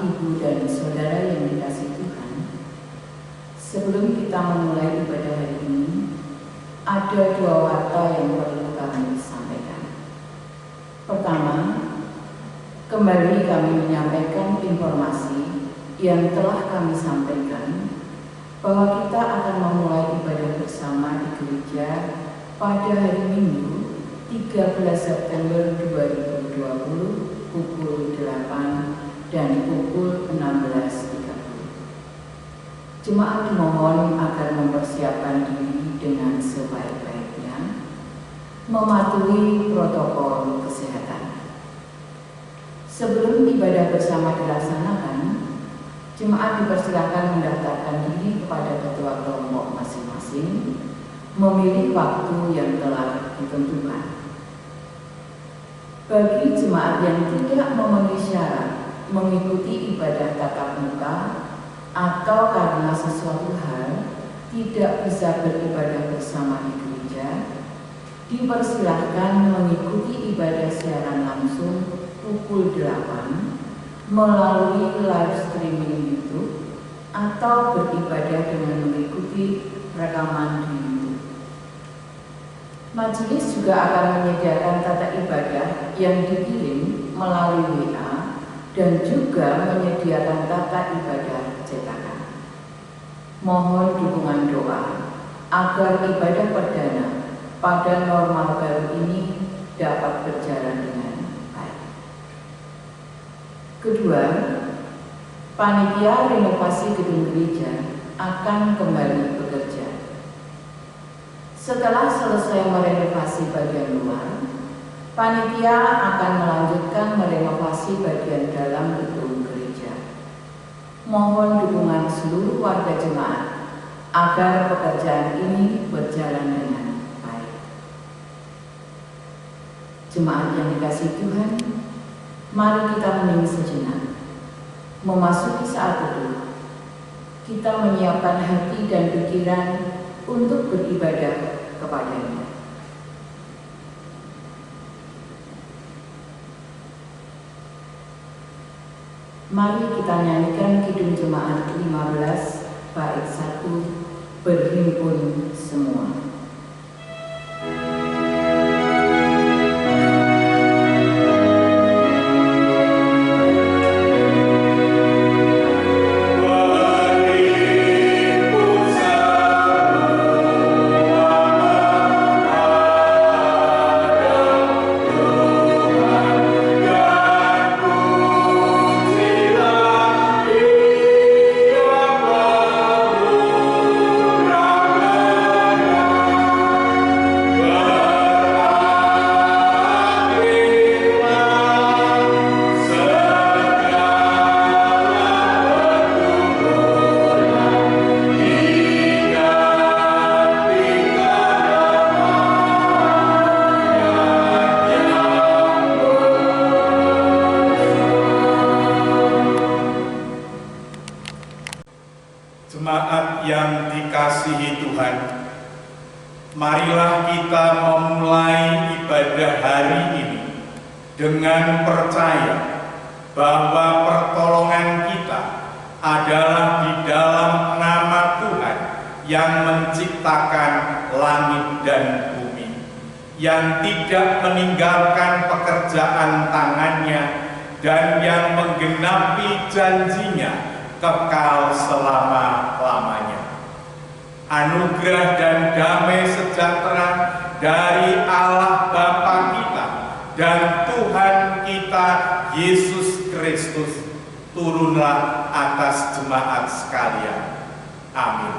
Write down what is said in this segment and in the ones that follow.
Ibu dan Saudara yang dikasihi Tuhan, sebelum kita memulai ibadah hari ini, ada dua warta yang perlu kami sampaikan. Pertama, kembali kami menyampaikan informasi yang telah kami sampaikan bahwa kita akan memulai ibadah bersama di gereja pada hari Minggu 13 September 2020 pukul 8 dan pukul 16.30. Jemaat dimohon agar mempersiapkan diri dengan sebaik-baiknya, mematuhi protokol kesehatan. Sebelum ibadah bersama dilaksanakan, jemaat dipersilakan mendaftarkan diri kepada ketua kelompok masing-masing, memilih waktu yang telah ditentukan. Bagi jemaat yang tidak memenuhi syarat mengikuti ibadah tatap muka atau karena sesuatu hal tidak bisa beribadah bersama di gereja, dipersilahkan mengikuti ibadah siaran langsung pukul 8 melalui live streaming YouTube atau beribadah dengan mengikuti rekaman di YouTube. Majelis juga akan menyediakan tata ibadah yang dikirim melalui WA dan juga menyediakan tata ibadah cetakan. Mohon dukungan doa agar ibadah perdana pada normal baru ini dapat berjalan dengan baik. Kedua, panitia renovasi gedung gereja akan kembali bekerja. Setelah selesai merenovasi bagian luar, panitia akan melanjutkan merenovasi bagian dalam gedung gereja. Mohon dukungan seluruh warga jemaat agar pekerjaan ini berjalan dengan baik. Jemaat yang dikasihi Tuhan, mari kita hening sejenak. Memasuki saat teduh, kita menyiapkan hati dan pikiran untuk beribadah kepadanya. Mari kita nyanyikan Kidung Jemaat 15 bait 1, berhimpun semua. Jemaat yang dikasihi Tuhan, marilah kita memulai ibadah hari ini dengan percaya bahwa pertolongan kita adalah di dalam nama Tuhan yang menciptakan langit dan bumi, yang tidak meninggalkan pekerjaan tangannya dan yang menggenapi janjinya kekal selama-lamanya. Anugerah dan damai sejahtera dari Allah Bapa kita dan Tuhan kita Yesus Kristus turunlah atas jemaat sekalian. Amin.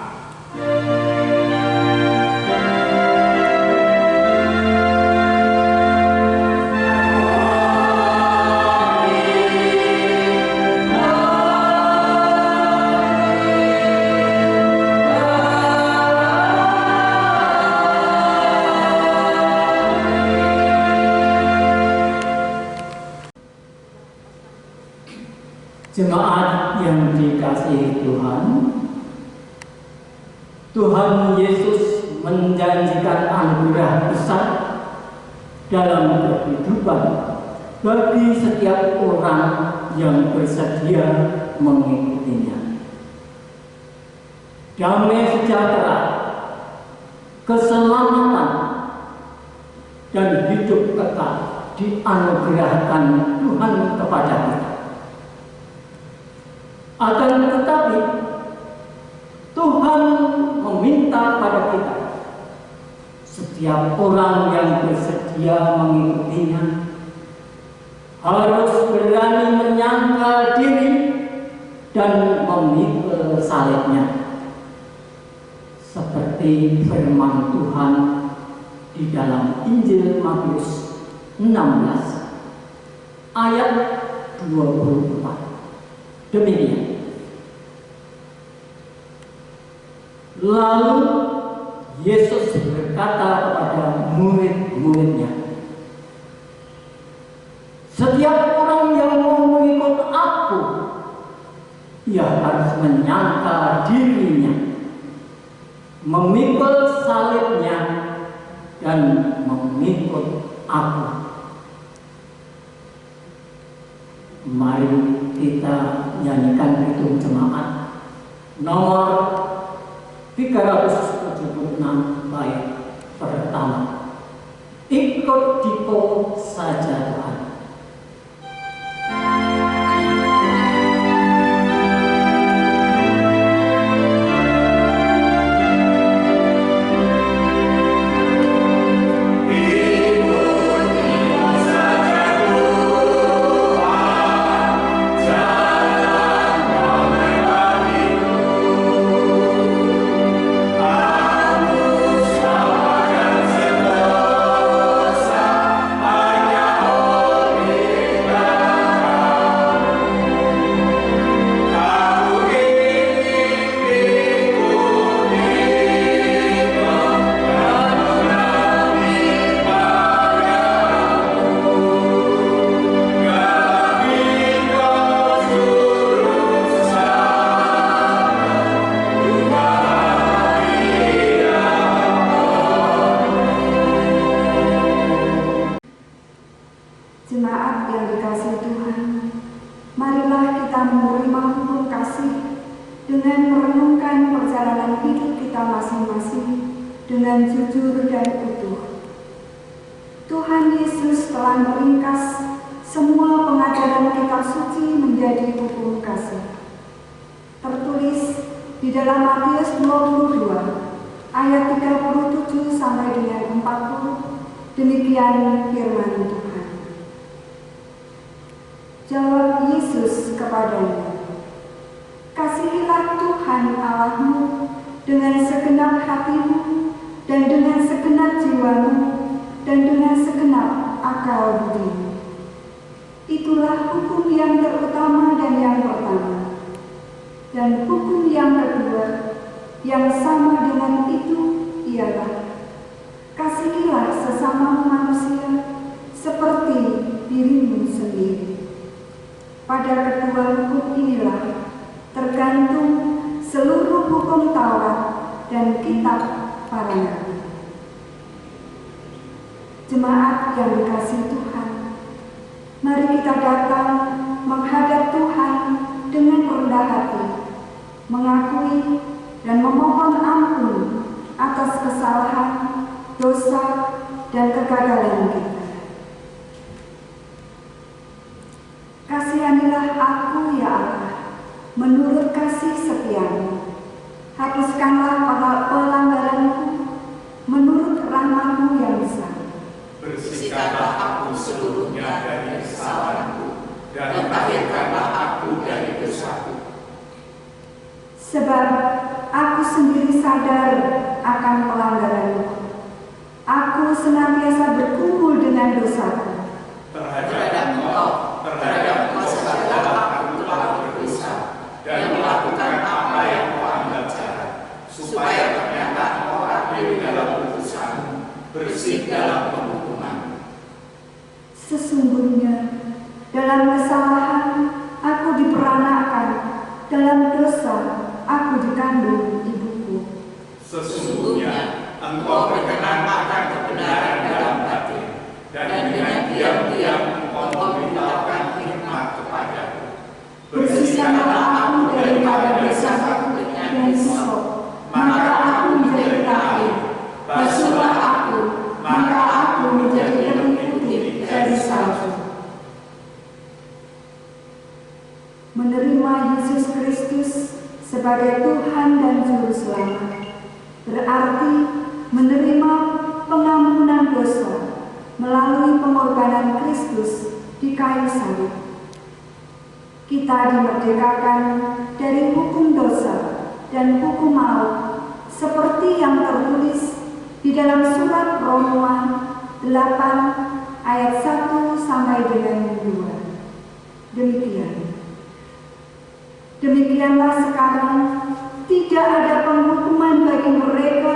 Jemaat yang dikasihi Tuhan, Tuhan Yesus menjanjikan anugerah besar dalam kehidupan bagi setiap orang yang bersedia mengikutinya. Damai sejahtera, keselamatan, dan hidup kekal dianugerahkan Tuhan kepada kita. Akan tetapi Tuhan meminta pada kita, setiap orang yang bersedia mengikutinya harus berani menyangkal diri dan memikul salibnya, seperti firman Tuhan di dalam Injil Matius 16 ayat 24. Demikian. Lalu Yesus berkata kepada murid-muridnya, setiap orang yang mau mengikut aku, ia harus menyangkal dirinya, memikul salibnya, dan mengikut aku. Mari kita nyanyikan Kidung Jemaat nomor 376 bait pertama. Ikut Diko saja Tuhan. Jemaat yang dikasihi Tuhan, marilah kita menerima hukum kasih dengan merenungkan perjalanan hidup kita masing-masing dengan jujur dan utuh. Tuhan Yesus telah meringkas semua pengajaran kitab suci menjadi hukum kasih. Tertulis di dalam Matius 22 ayat 37 sampai dengan 40, demikian firman Tuhan. Jawab Yesus kepadanya, kasihilah Tuhan Allahmu dengan segenap hatimu dan dengan segenap jiwamu dan dengan segenap akal budimu. Itulah hukum yang terutama dan yang pertama. Dan hukum yang kedua yang sama dengan itu ialah, kasihilah sesama manusia seperti dirimu sendiri. Pada kedua hukum inilah tergantung seluruh hukum Taurat dan kitab para nabi. Jemaat yang dikasihi Tuhan, mari kita datang menghadap Tuhan dengan rendah hati, mengakui dan memohon ampun atas kesalahan, dosa, dan kegagalan kita. Kasihanilah aku ya Allah, menurut kasih setiamu. Hapuskanlah pelanggaranku, menurut rahmat-Mu yang besar. Bersihkanlah aku seluruhnya dari kesalahanku, dan tahirkanlah aku dari dosaku. Sebab aku sendiri sadar akan pelanggaranku. Aku senantiasa berkumpul dengan dosaku. Terhadap engkau sajalah aku telah berdosa dan melakukan apa yang kau anggap jahat, supaya ternyata kau adil dalam putusanmu, bersih dalam penghukuman. Sesungguhnya dalam kesalahan aku diperanakan, dalam dosa aku dikandung ibuku. Sesungguhnya engkau berkenan akan kebenaran dalam batin, dan dengan diam-diam engkau Basuhlah aku daripada dosaku dengan hisop, maka aku menjadi lahir. Basuhlah aku, maka aku menjadi lebih putih dari salju. Menerima Yesus Kristus sebagai Tuhan dan Juru Selamat berarti menerima pengampunan dosa melalui pengorbanan Kristus di kayu salib. Kita dimerdekakan dari hukum dosa dan hukum maut seperti yang tertulis di dalam surat Roma 8 ayat 1 sampai dengan 2. Demikianlah sekarang tidak ada penghukuman bagi mereka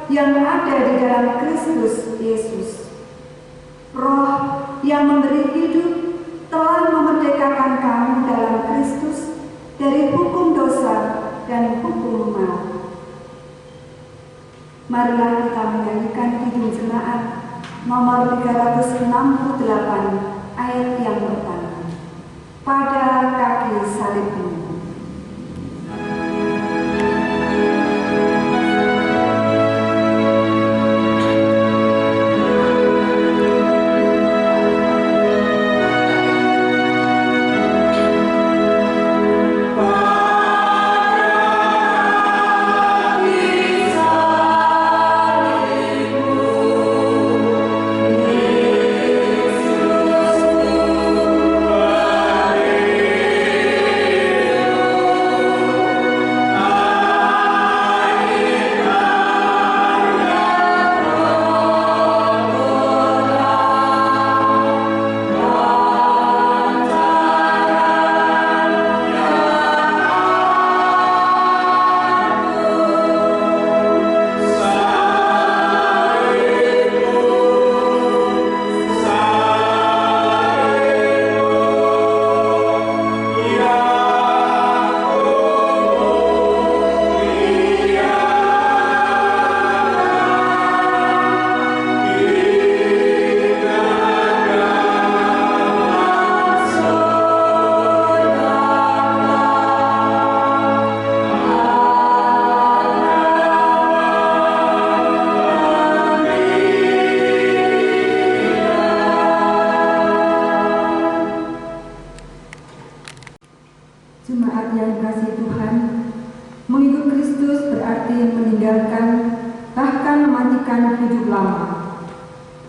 yang ada di dalam Kristus Yesus. Roh yang memberi hidup telah memerdekakan kamu dalam Kristus dari hukum dosa dan hukum maut. Marilah kita menyanyikan kidung jemaat nomor 368 ayat yang pertama. Pada kaki salibmu. Jemaat yang dikasihi Tuhan, mengikut Kristus berarti meninggalkan, bahkan mematikan hidup lama,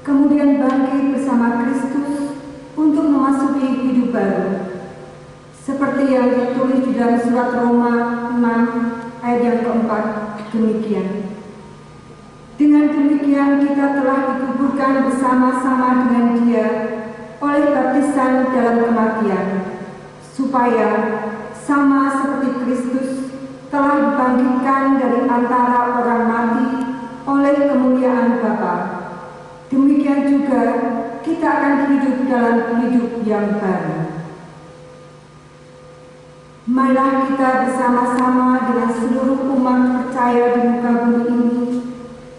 kemudian bangkit bersama Kristus untuk memasuki hidup baru. Seperti yang ditulis di dalam surat Roma 6 ayat yang keempat, demikian. Dengan demikian kita telah dikuburkan bersama-sama dengan Dia oleh baptisan dalam kematian, supaya sama seperti Kristus telah dibangkitkan dari antara orang mati oleh kemuliaan Bapa, demikian juga kita akan hidup dalam hidup yang baru. Marilah kita bersama-sama dengan seluruh umat percaya di muka bumi ini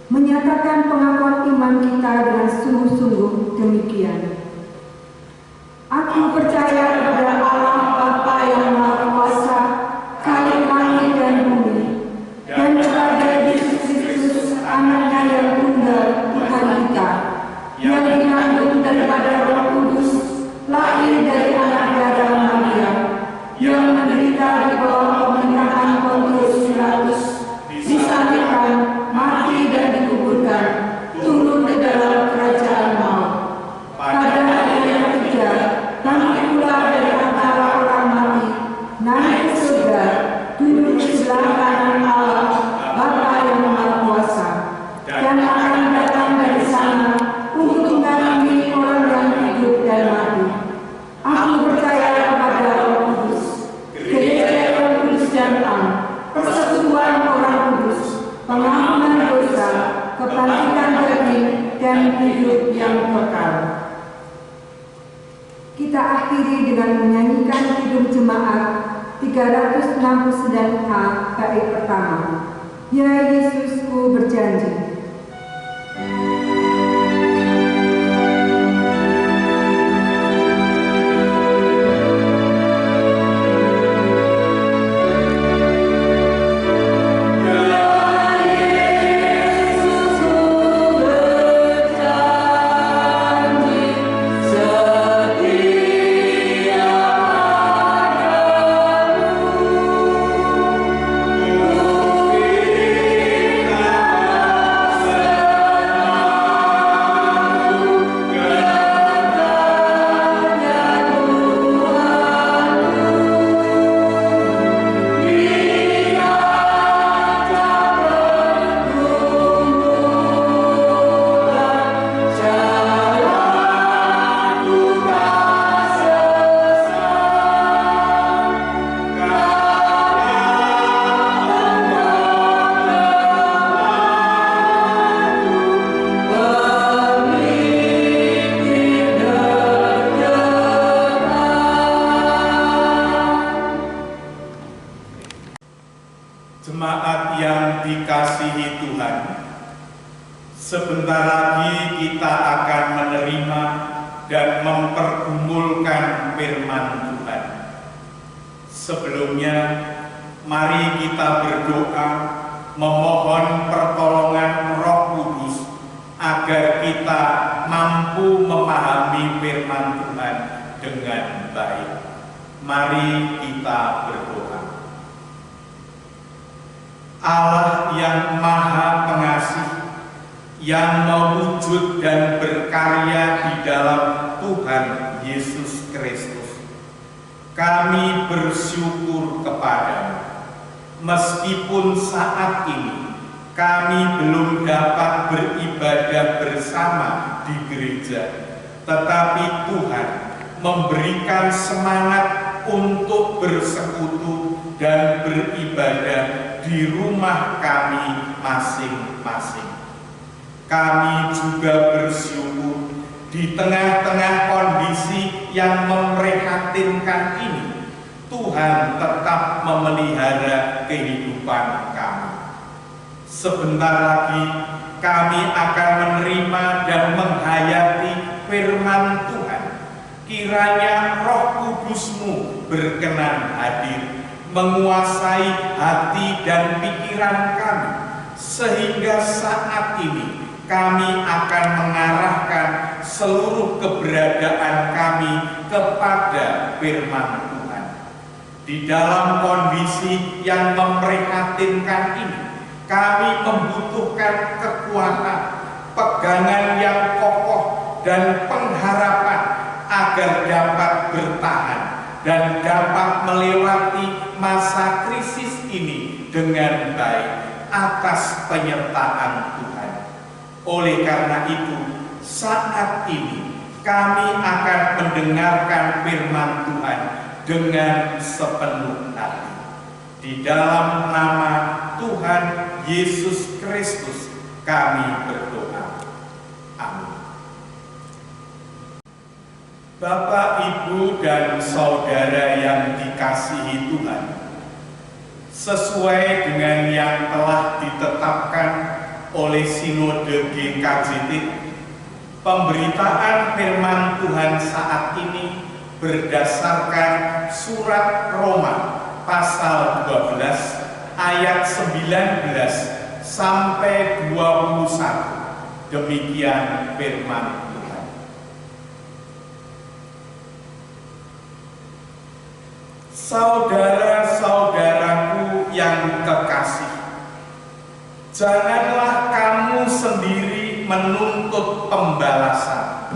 menyatakan pengakuan iman kita dengan sungguh-sungguh demikian. Aku percaya kepada Allah Bapa yang Maha Kuasa, Khalik langit dan bumi, dan kepada Yesus Kristus, Anaknya yang tunggal, Tuhan kita, yang dikandung daripada Roh Kudus, lahir dari anak darah Maria, yang menderita di bawah pemerintahan Pontius Pilatus, disalibkan, mati dan dikuburkan, turun ke dalam kerajaan maut. Pada hari yang ketiga, bangkit pula dari antara orang mati, naik ke surga, duduk di sebelah kanan Allah, Bapa yang Maha Kuasa, dan akan datang dari sana untuk mengadili orang yang hidup dan mati. Aku percaya kepada Roh Kudus, gereja yang kudus dan am, persekutuan orang kudus, pengampunan dosa, kebangkitan daging, dan hidup yang kekal. Kita akhiri dengan menyanyikan kidung jemaat 369A bait pertama. Ya Yesusku berjanji. Jemaat yang dikasihi Tuhan, sebentar lagi kita akan menerima dan mempergumulkan firman Tuhan. Sebelumnya, mari kita berdoa memohon pertolongan Roh Kudus agar kita mampu memahami firman Tuhan dengan baik. Mari kita berdoa. Allah yang Maha Pengasih, yang mewujud dan berkarya di dalam Tuhan Yesus Kristus, kami bersyukur kepada-Mu. Meskipun saat ini kami belum dapat beribadah bersama di gereja, tetapi Tuhan memberikan semangat untuk bersekutu dan beribadah di rumah kami masing-masing. Kami juga bersyukur di tengah-tengah kondisi yang memprihatinkan ini, Tuhan tetap memelihara kehidupan kami. Sebentar lagi kami akan menerima dan menghayati firman Tuhan. Kiranya Roh Kudus-Mu berkenan hadir, menguasai hati dan pikiran kami, sehingga saat ini kami akan mengarahkan seluruh keberadaan kami kepada firman Tuhan. Di dalam kondisi yang memprihatinkan ini, kami membutuhkan kekuatan, pegangan yang kokoh, dan pengharapan agar dapat bertahan dan dapat melewati masa krisis ini dengan baik atas penyertaan Tuhan. Oleh karena itu, saat ini kami akan mendengarkan firman Tuhan dengan sepenuh hati. Di dalam nama Tuhan Yesus Kristus kami berdoa. Amin. Bapak, Ibu, dan Saudara yang dikasihi Tuhan, sesuai dengan yang telah ditetapkan oleh Sinode GKJT, pemberitaan firman Tuhan saat ini berdasarkan surat Roma pasal 12 ayat 19 sampai 21. Demikian firman Tuhan. Saudara-saudaraku yang kekasih, janganlah kamu sendiri menuntut pembalasan,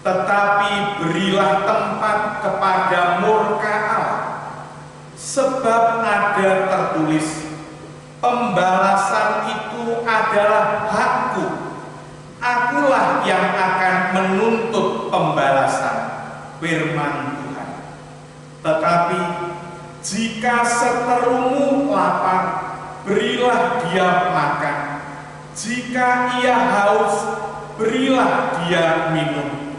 tetapi berilah tempat kepada murka Allah. Sebab ada tertulis, pembalasan itu adalah hakku, akulah yang akan menuntut pembalasan, firman Tuhan. Tetapi jika seterumu lapar, berilah dia makan. Jika ia haus, berilah dia minum.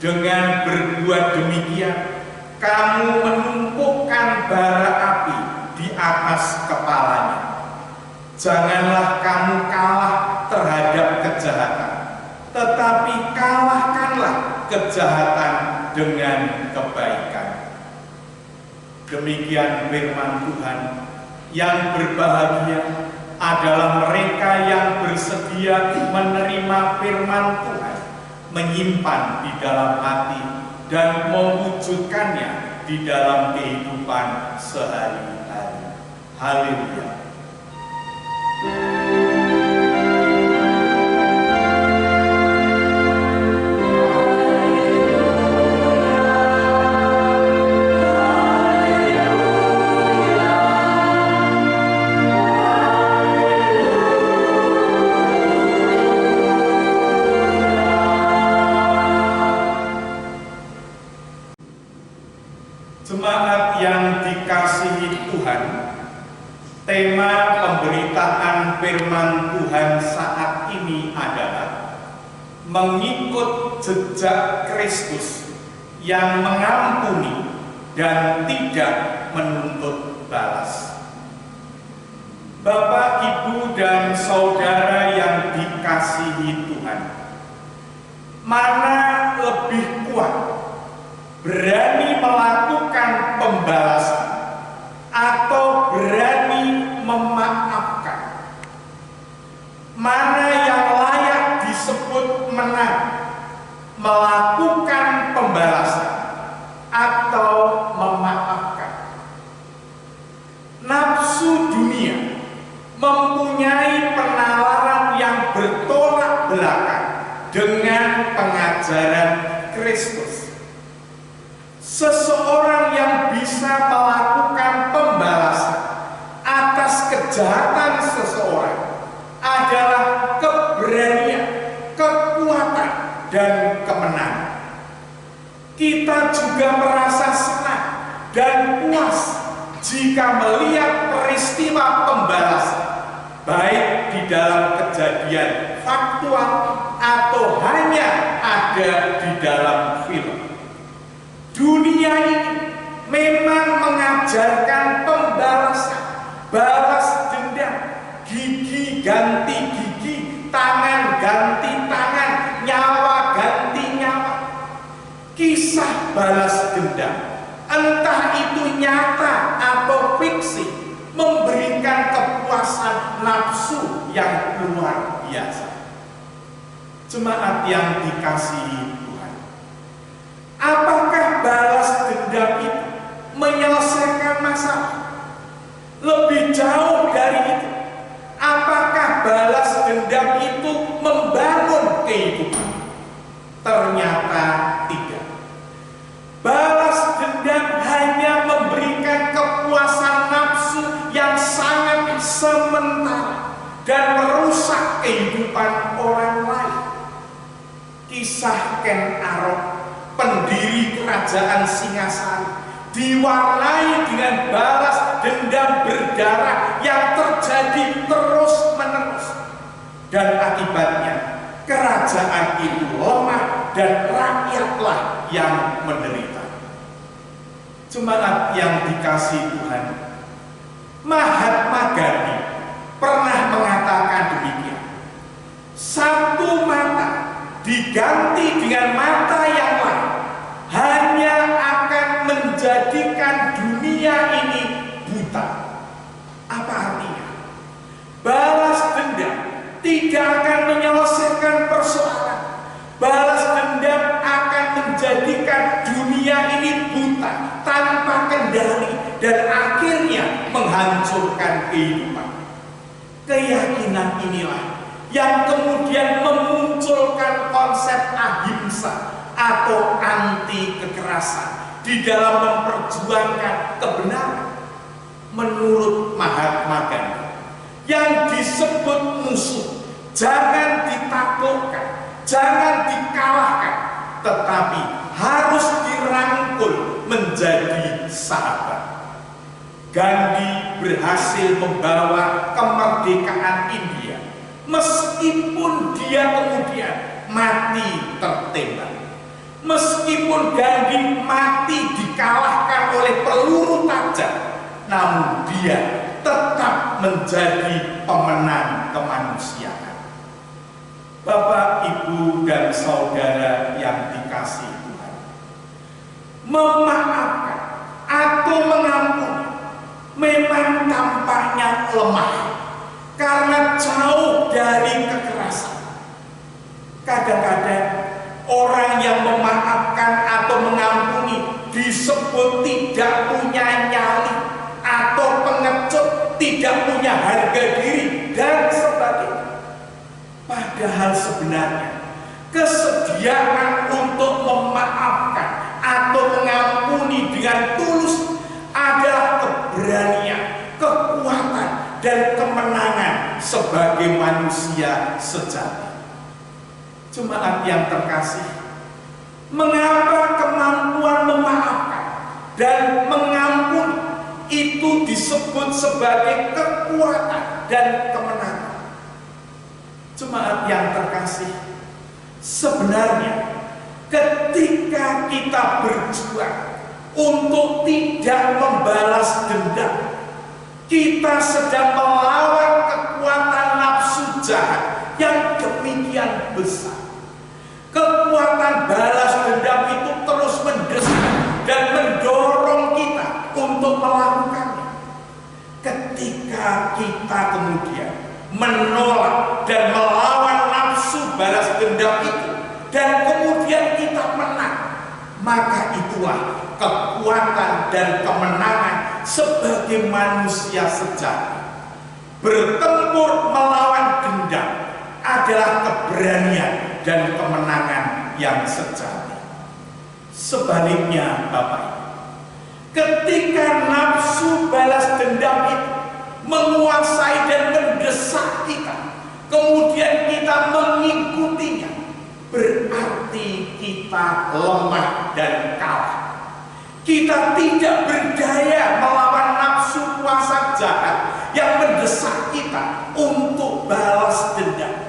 Dengan berbuat demikian, kamu menumpukan bara api di atas kepalanya. Janganlah kamu kalah terhadap kejahatan, tetapi kalahkanlah kejahatan dengan kebaikan. Demikian firman Tuhan. Yang berbahagia adalah mereka yang bersedia menerima firman Tuhan, menyimpan di dalam hati, dan mewujudkannya di dalam kehidupan sehari-hari. Haleluya. Jemaat yang dikasihi Tuhan, tema pemberitaan firman Tuhan saat ini adalah mengikut jejak Kristus yang mengampuni dan tidak menuntut balas. saudara yang dikasihi Tuhan, mana lebih kuat, berani melakukan pembalasan atau berani memaafkan? Mana yang layak disebut menang, melakukan pembalasan atau memaafkan? Nafsu dunia mempunyai penalaran yang bertolak belakang dengan pengajaran Kristus. Seseorang yang bisa melakukan pembalasan atas kejahatan seseorang adalah keberanian, kekuatan, dan kemenangan. Kita juga merasa senang dan puas jika melihat peristiwa pembalasan, baik di dalam kejadian faktual atau hanya ada di dalam film. Dunia ini memang mengajarkan pembalasan, balas dendam, gigi ganti gigi, tangan ganti tangan, nyawa ganti nyawa. Kisah balas dendam, entah itu nyata atau fiksi, memberikan kepuasan nafsu yang luar biasa. Jemaat yang dikasihi Tuhan, apakah balas dendam itu menyelesaikan masalah? Lebih jauh dari itu, apakah balas dendam itu membangun kehidupan? Ternyata tidak. Balas dendam hanya memberikan kepuasan nafsu yang sangat sementara dan merusak kehidupan orang lain. Kisah Ken Arok, pendiri kerajaan Singasari, diwarnai dengan balas dendam berdarah yang terjadi terus-menerus, dan akibatnya kerajaan itu lemah dan rakyatlah yang menderita. Jemaat yang dikasihi Tuhan, Mahatma Gandhi pernah mengatakan demikian: satu mata diganti dengan mata yang lain hanya akan menjadikan dunia ini buta. Apa artinya? Balas dendam tidak akan menyelesaikan persoalan. Balas dendam akan menjadikan dunia ini buta, tanpa kendali, dan akhirnya menghancurkan kehidupan. Keyakinan inilah yang kemudian memunculkan konsep ahimsa atau anti kekerasan di dalam memperjuangkan kebenaran. Menurut Mahatma Gandhi, yang disebut musuh jangan ditaklukkan, jangan dikalahkan, tetapi harus dirangkul menjadi sahabat. Gandhi berhasil membawa kemerdekaan India, meskipun dia kemudian mati tertembak. Meskipun Gandhi mati dikalahkan oleh peluru tajam, namun dia tetap menjadi pemenang kemanusiaan. Bapak, Ibu, dan saudara yang dikasihi Tuhan, memaafkan atau mengampuni memang tampaknya lemah karena jauh dari kekerasan. Kadang-kadang orang yang memaafkan atau mengampuni disebut tidak punya nyali atau pengecut, tidak punya harga diri, dan sebagainya. Padahal sebenarnya kesediaan untuk memaafkan atau mengampuni dengan tulus adalah keberanian, kekuatan, dan kemenangan sebagai manusia sejati. Jemaat yang terkasih, mengapa kemampuan memaafkan dan mengampuni itu disebut sebagai kekuatan dan kemenangan? Jemaat yang terkasih, sebenarnya ketika kita berjuang untuk tidak membalas dendam, kita sedang melawan kekuatan nafsu jahat yang demikian besar. Kekuatan balas dendam itu terus mendesak dan mendorong kita untuk melakukannya. Ketika kita kemudian menolak dan melawan nafsu balas dendam itu, dan kemudian kita menang, maka itulah kekuatan dan kemenangan sebagai manusia sejati. Bertempur melawan dendam adalah keberanian dan kemenangan yang sejati. Sebaliknya, Bapak Ibu, ketika nafsu balas dendam itu menguasai dan mendesak kita, kemudian kita mengikutinya, berarti kita lemah dan kalah. Kita tidak berdaya melawan nafsu kuasa jahat yang mendesak kita untuk balas dendam.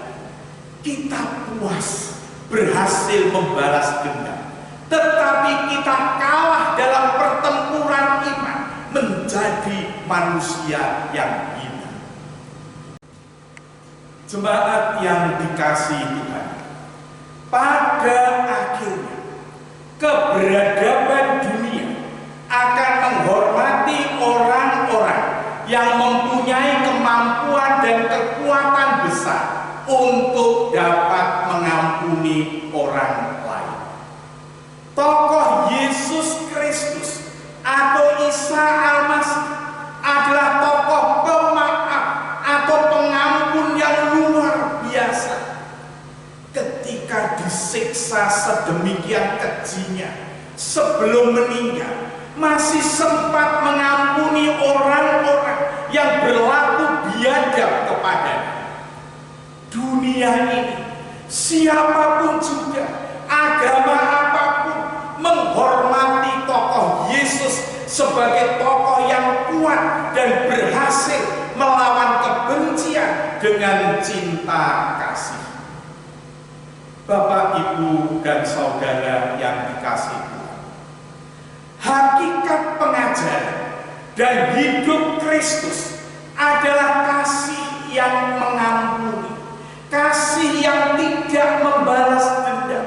Kita puas berhasil membalas dendam, tetapi kita kalah dalam pertempuran iman menjadi manusia yang hina. Jemaat yang dikasihi Tuhan, pada akhirnya keberadaban dunia akan menghormati orang-orang yang mempunyai kemampuan dan kekuatan besar untuk dapat mengampuni orang lain. Tokoh Yesus Kristus atau Isa Al-Masih adalah tokoh pemaaf atau pengampun yang luar biasa. Ketika disiksa sedemikian kejinya, sebelum meninggal masih sempat mengampuni orang-orang yang berlaku biadab kepadanya. Dunia ini, siapapun juga, agama apapun, menghormati tokoh Yesus sebagai tokoh yang kuat dan berhasil melawan kebencian dengan cinta kasih. Bapak, Ibu, dan saudara yang dikasihi Tuhan, hakikat pengajaran dan hidup Kristus adalah kasih yang mengampuni, kasih yang tidak membalas dendam,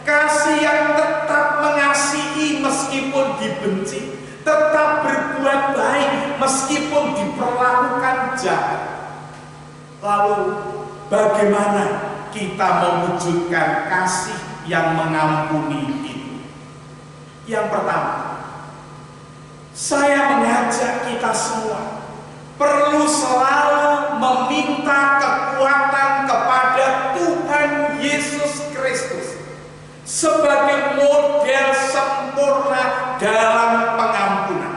kasih yang tetap mengasihi meskipun dibenci, tetap berbuat baik meskipun diperlakukan jahat. Lalu bagaimana kita mewujudkan kasih yang mengampuni itu? Yang pertama, saya mengajak kita semua perlu selalu meminta kekuatan kepada Tuhan Yesus Kristus sebagai model sempurna dalam pengampunan.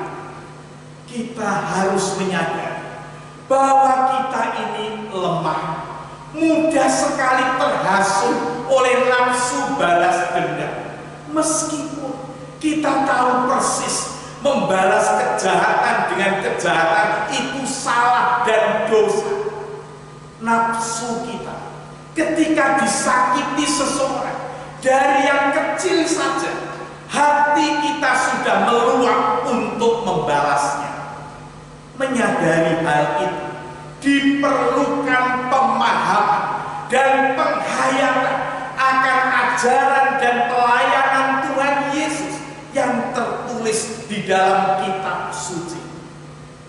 Kita harus menyadari bahwa kita ini lemah, mudah sekali terhasut oleh nafsu balas dendam. Meskipun kita tahu persis membalas kejahatan dengan kejahatan itu salah dan dosa. Nafsu kita ketika disakiti seseorang, dari yang kecil saja, hati kita sudah meluap untuk membalasnya. Menyadari hal itu, diperlukan pemahaman dan penghayatan akan ajaran dan pelayanan Tuhan Yesus yang tertulis di dalam kitab suci.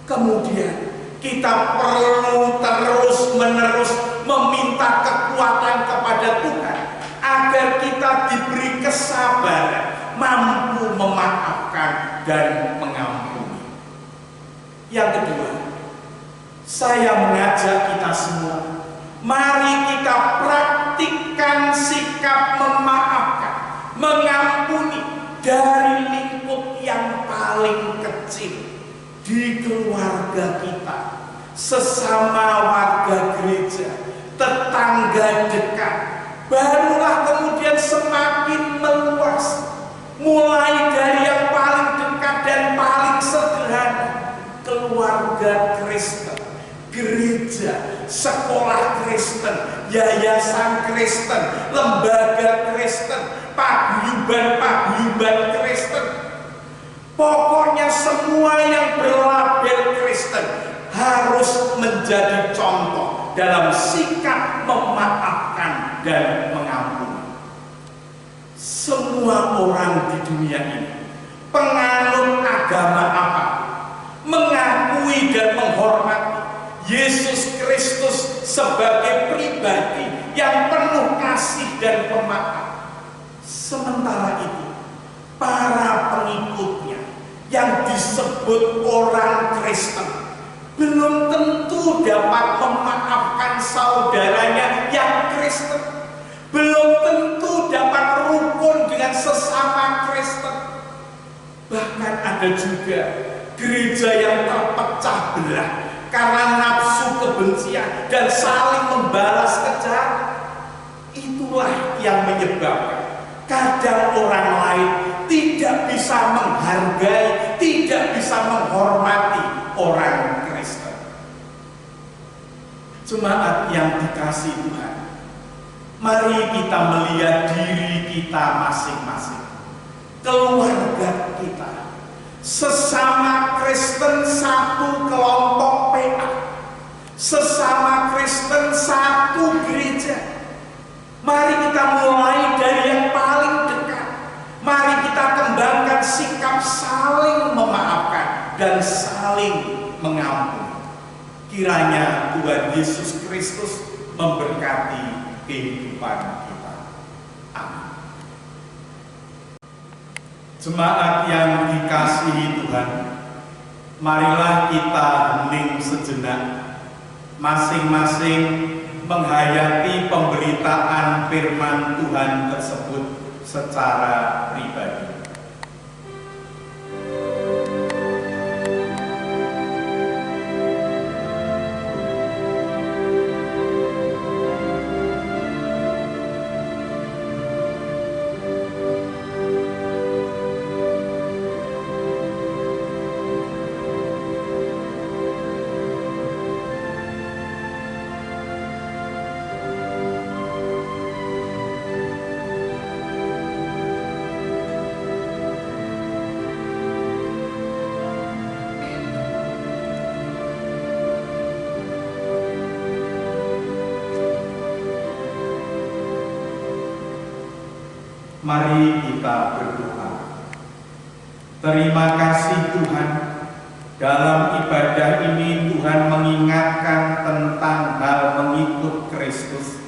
Kemudian kita perlu terus-menerus meminta kekuatan kepada Tuhan agar kita diberi kesabaran, mampu memaafkan dan mengampuni. Yang kedua, saya mengajak kita semua, mari kita praktikkan sikap memaafkan, mengampuni dari lingkup yang paling kecil, di keluarga kita, sesama warga gereja, tetangga dekat, barulah kemudian semakin meluas, mulai dari yang paling dekat dan paling sederhana, keluarga Kristen, gereja, sekolah Kristen, yayasan Kristen, lembaga Kristen, paguyuban Kristen. Pokoknya semua yang berlabel Kristen harus menjadi contoh dalam sikap memaafkan dan mengampuni. Semua orang di dunia ini, penganut agama apa, mengakui dan menghormati Yesus Kristus sebagai pribadi yang penuh kasih dan pemaaf. Sementara itu, para pengikutnya yang disebut orang Kristen belum tentu dapat memaafkan saudaranya yang Kristen, belum tentu dapat rukun dengan sesama Kristen. Bahkan ada juga gereja yang terpecah belah karena nafsu kebencian dan saling membalas kejahatan. Itulah yang menyebabkan kadang orang lain tidak bisa menghargai, tidak bisa menghormati orang Kristen. Jemaat yang dikasihi Tuhan, mari kita melihat diri kita masing-masing, keluarga kita, sesama Kristen satu kelompok PA, sesama Kristen satu gereja. Mari kita mulai dari yang paling dekat. Mari kita kembangkan sikap saling memaafkan dan saling mengampuni. Kiranya Tuhan Yesus Kristus memberkati kehidupan kita. Amin. Jemaat yang dikasihi Tuhan, marilah kita hening sejenak, masing-masing menghayati pemberitaan firman Tuhan tersebut secara pribadi. Mari kita berdoa. Terima kasih Tuhan, dalam ibadah ini Tuhan mengingatkan tentang hal mengikut Kristus,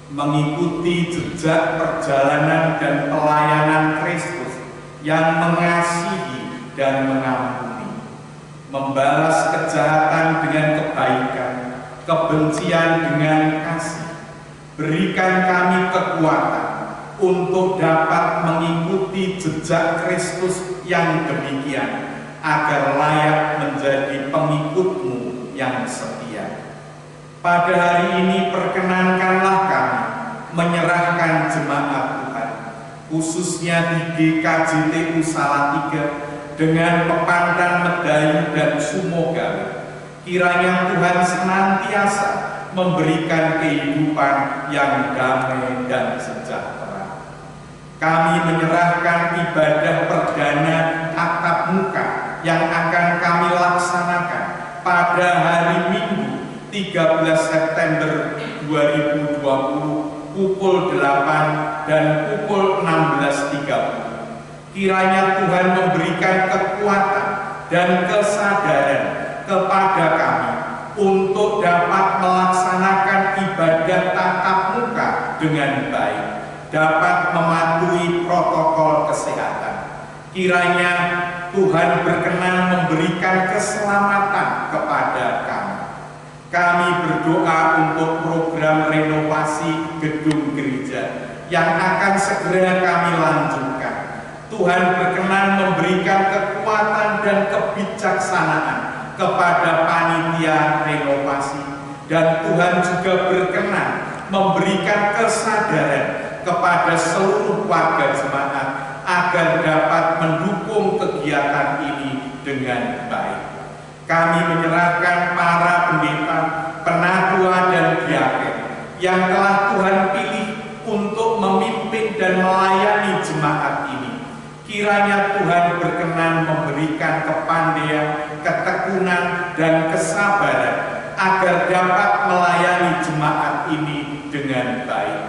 mengikuti jejak perjalanan dan pelayanan Kristus yang mengasihi dan mengampuni, membalas kejahatan dengan kebaikan, kebencian dengan kasih. Berikan kami kekuatan untuk dapat mengikuti jejak Kristus yang demikian, agar layak menjadi pengikut-Mu yang setia. Pada hari ini perkenankanlah kami menyerahkan jemaat Tuhan, khususnya di GKJTU Salatiga dengan Pepandan Medayu dan Sumogawe. Kiranya Tuhan senantiasa memberikan kehidupan yang damai dan sejahtera. Kami menyerahkan ibadah perdana tatap muka yang akan kami laksanakan pada hari Minggu 13 September 2020 pukul 8 dan pukul 16.30. Kiranya Tuhan memberikan kekuatan dan kesadaran kepada kami untuk dapat melaksanakan ibadah tatap muka dengan baik, dapat mematuhi protokol kesehatan. Kiranya Tuhan berkenan memberikan keselamatan kepada kami. Kami berdoa untuk program renovasi gedung gereja yang akan segera kami lanjutkan. Tuhan berkenan memberikan kekuatan dan kebijaksanaan kepada panitia renovasi, dan Tuhan juga berkenan memberikan kesadaran kepada seluruh warga jemaat agar dapat mendukung kegiatan ini dengan baik. Kami menyerahkan para pendeta, penatua dan diaken yang telah Tuhan pilih untuk memimpin dan melayani jemaat ini. Kiranya Tuhan berkenan memberikan kepandaian, ketekunan dan kesabaran agar dapat melayani jemaat ini dengan baik.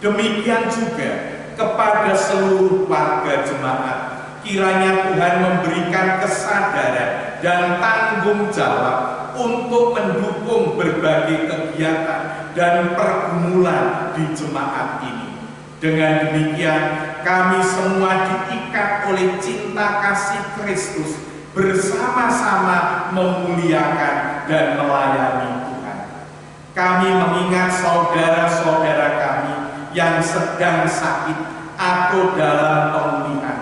Demikian juga kepada seluruh warga jemaat, kiranya Tuhan memberikan kesadaran dan tanggung jawab untuk mendukung berbagai kegiatan dan pergumulan di jemaat ini. Dengan demikian, kami semua diikat oleh cinta kasih Kristus, bersama-sama memuliakan dan melayani Tuhan. Kami mengingat saudara-saudara kami yang sedang sakit atau dalam pemulihan.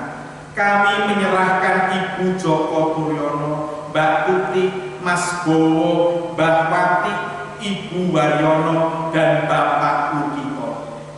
Kami menyerahkan Ibu Joko Turyono, Mbak Tuti, Mas Bowo, Mbak Wati, Ibu Waryono, dan Bapak Lukito.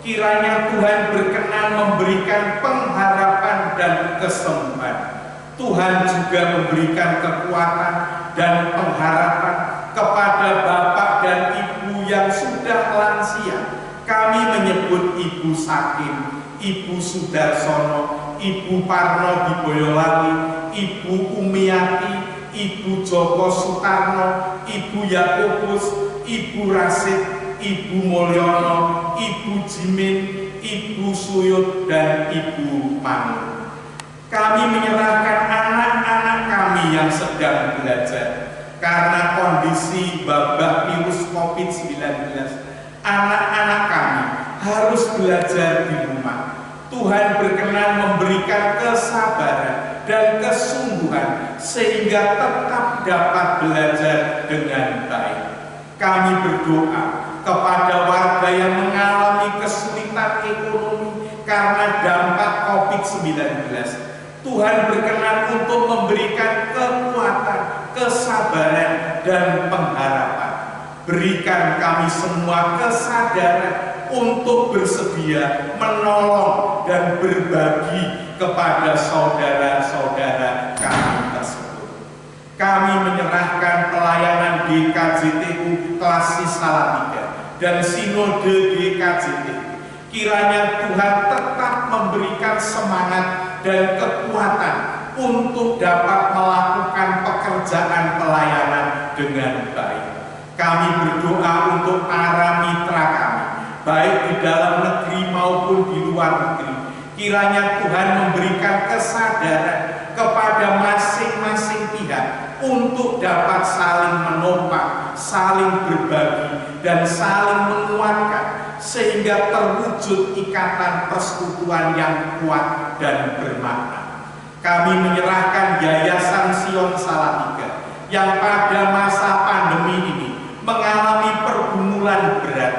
Kiranya Tuhan berkenan memberikan pengharapan dan kesembuhan. Tuhan juga memberikan kekuatan dan pengharapan kepada Bapak dan Ibu yang sudah lansia. Kami menyebut Ibu Sakin, Ibu Sudarsono, Ibu Parno di Boyolali, Ibu Umiati, Ibu Joko Sutarno, Ibu Yakobus, Ibu Rasid, Ibu Mulyono, Ibu Jimin, Ibu Suyut, dan Ibu Manur. Kami menyerahkan anak-anak kami yang sedang belajar karena kondisi wabah virus COVID-19. Anak-anak kami harus belajar di rumah. Tuhan berkenan memberikan kesabaran dan kesungguhan sehingga tetap dapat belajar dengan baik. Kami berdoa kepada warga yang mengalami kesulitan ekonomi karena dampak COVID-19. Tuhan berkenan untuk memberikan kekuatan, kesabaran, dan pengharapan. Berikan kami semua kesadaran untuk bersedia menolong dan berbagi kepada saudara-saudara kami tersebut. Kami menyerahkan pelayanan GKJTU Klasik Salatiga dan Sinode GKJTU. Kiranya Tuhan tetap memberikan semangat dan kekuatan untuk dapat melakukan pekerjaan pelayanan dengan baik. Kami berdoa untuk para mitra kami, baik di dalam negeri maupun di luar negeri. Kiranya Tuhan memberikan kesadaran kepada masing-masing pihak untuk dapat saling menopang, saling berbagi, dan saling menguatkan sehingga terwujud ikatan persekutuan yang kuat dan bermakna. Kami menyerahkan Yayasan Sion Salatiga yang pada masa pandemi ini mengalami pergumulan berat.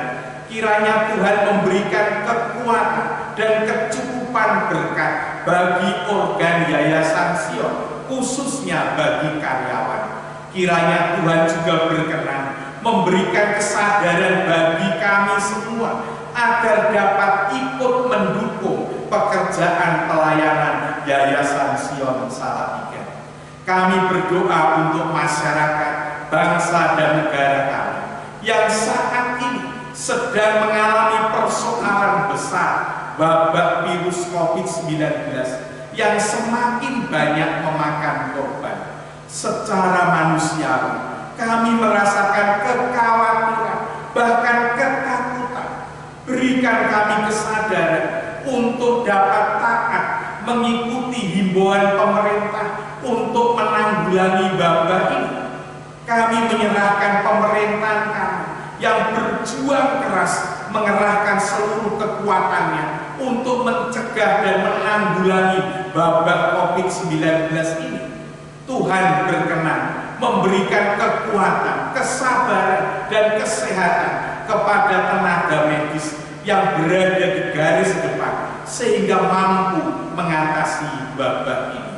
Kiranya Tuhan memberikan kekuatan dan kecukupan berkat bagi organ Yayasan Sion, khususnya bagi karyawan. Kiranya Tuhan juga berkenan memberikan kesadaran bagi kami semua agar dapat ikut mendukung pekerjaan pelayanan Yayasan Sion Salatiga. Kami berdoa untuk masyarakat, bangsa, dan negara kami yang saat ini sedang mengalami persoalan besar wabah virus COVID-19 yang semakin banyak memakan korban. Secara manusiawi, kami merasakan kekhawatiran, bahkan ketakutan. Berikan kami kesadaran untuk dapat taat mengikuti himbauan pemerintah untuk menanggulangi wabah ini. Kami menyerahkan pemerintahan kami yang berjuang keras mengerahkan seluruh kekuatannya untuk mencegah dan menanggulangi wabah COVID-19 ini. Tuhan berkenan memberikan kekuatan, kesabaran, dan kesehatan kepada tenaga medis yang berada di garis depan sehingga mampu mengatasi wabah ini.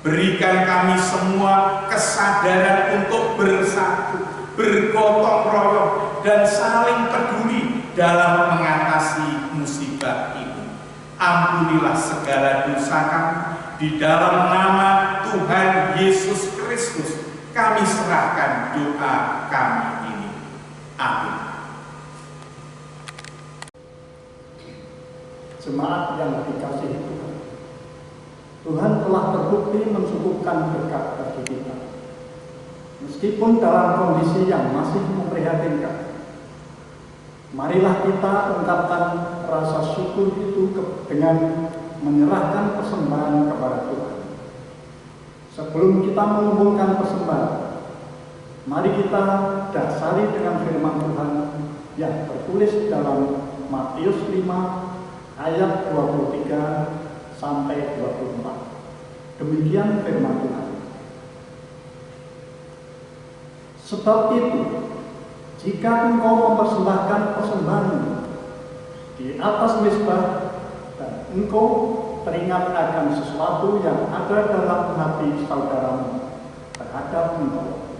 Berikan kami semua kesadaran untuk bersatu, bergotong royong, dan saling peduli dalam mengatasi musibah ini. Ampunilah segala dosa kami. Di dalam nama Tuhan Yesus Kristus, kami serahkan doa kami ini. Amin. Jemaat yang dikasihi Tuhan, Tuhan telah terbukti mencukupkan berkat bagi kita. Meskipun dalam kondisi yang masih memprihatinkan, marilah kita ungkapkan rasa syukur itu dengan menyerahkan persembahan kepada Tuhan. Sebelum kita mengumpulkan persembahan, mari kita dasari dengan firman Tuhan yang tertulis dalam Matius 5 ayat 23 sampai 24. Demikian firman Tuhan. Sebab itu, jika engkau mempersembahkan persembahanmu di atas mezbah dan engkau teringat akan sesuatu yang ada dalam hati saudaramu terhadap engkau,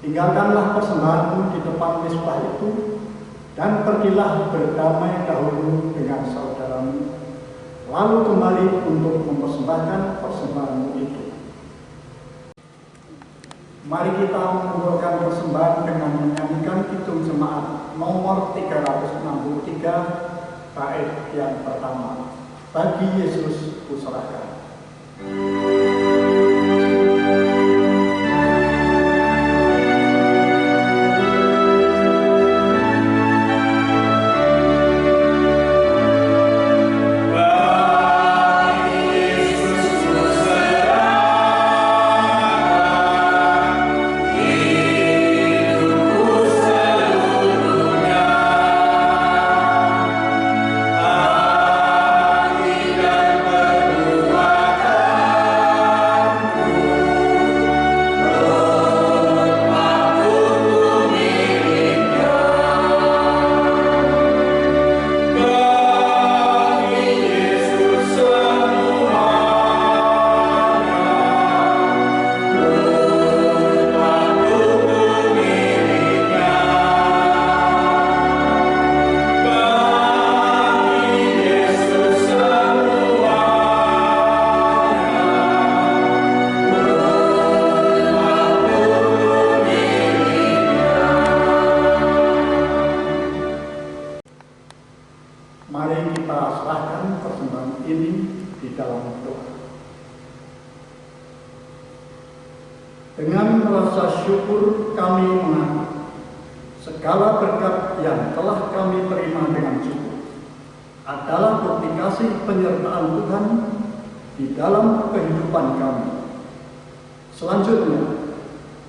tinggalkanlah persembahanmu di depan mezbah itu dan pergilah berdamai dahulu dengan saudaramu, lalu kembali untuk mempersembahkan persembahanmu itu. Mari kita mengumpulkan persembahan dengan menyanyikan Kidung Jemaat nomor 363 bait yang pertama. Bagi Yesus kuserahkan. Dengan rasa syukur kami mengaku segala berkat yang telah kami terima dengan cukup adalah bukti kasih penyertaan Tuhan di dalam kehidupan kami. Selanjutnya,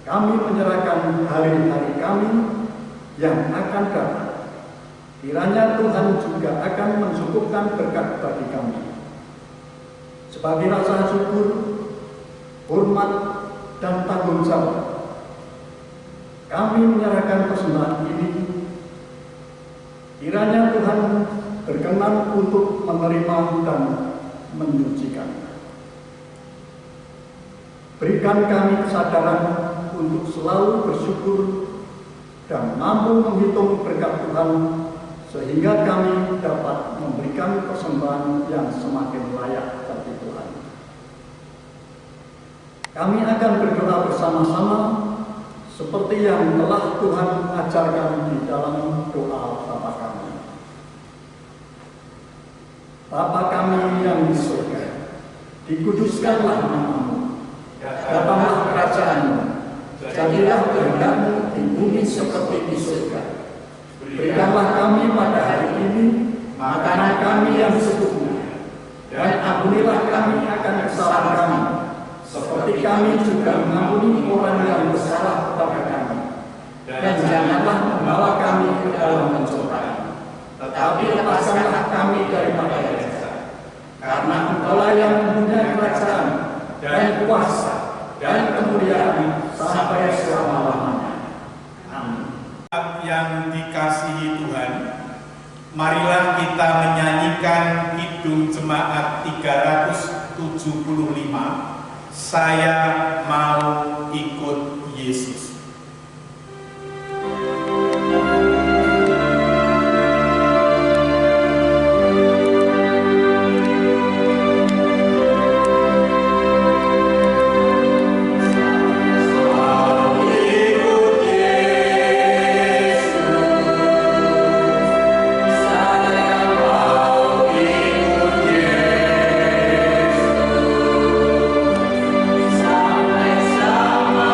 kami menyerahkan hari-hari kami yang akan datang. Kiranya Tuhan juga akan mencukupkan berkat bagi kami. Sebagai rasa syukur, hormat, dan tanggung jawab, kami menyerahkan persembahan ini. Kiranya Tuhan berkenan untuk menerima dan menyucikan. Berikan kami kesadaran untuk selalu bersyukur dan mampu menghitung berkat Tuhan, sehingga kami dapat memberikan persembahan yang semakin layak bagi Tuhan. Kami akan berdoa bersama-sama seperti yang telah Tuhan ajarkan di dalam doa Bapa kami. Bapa kami yang di surga, dikuduskanlah nama-Mu, datanglah kerajaan-Mu, jadilah kehendak-Mu di bumi seperti di surga. Berikanlah kami pada hari ini makanan kami yang secukupnya, dan ampunilah kami akan kesalahan kami, seperti kami juga mengampuni orang yang bersalah kepada kami. Dan janganlah membawa kami ke dalam pencobaan, tetapi lepaskanlah kami daripada yang jahat. Karena Engkaulah yang mempunyai kerajaan dan kuasa dan kemuliaan sampai selama-lamanya. Amin. Yang dikasihi Tuhan, marilah kita menyanyikan Kidung Jemaat 375. Saya mau ikut Yesus. Sampai sama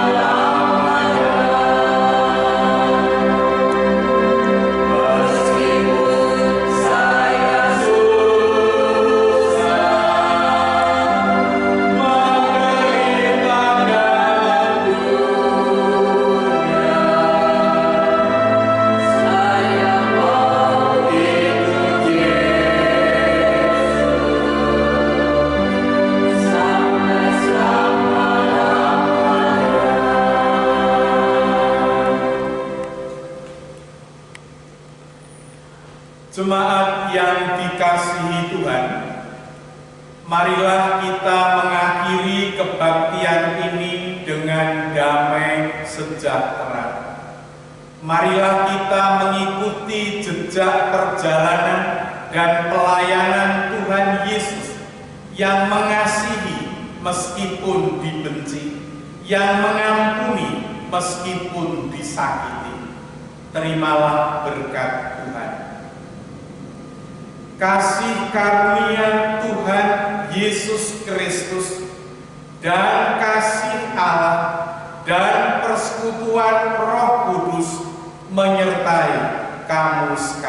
Jemaat yang dikasihi Tuhan, marilah kita mengakhiri kebaktian ini dengan damai sejahtera. Marilah kita mengikuti jejak perjalanan dan pelayanan Tuhan Yesus yang mengasihi meskipun dibenci, yang mengampuni meskipun disakiti. Terimalah berkat Tuhan. Kasih karunia Tuhan Yesus Kristus dan kasih Allah dan persekutuan Roh Kudus menyertai kamu sekalian.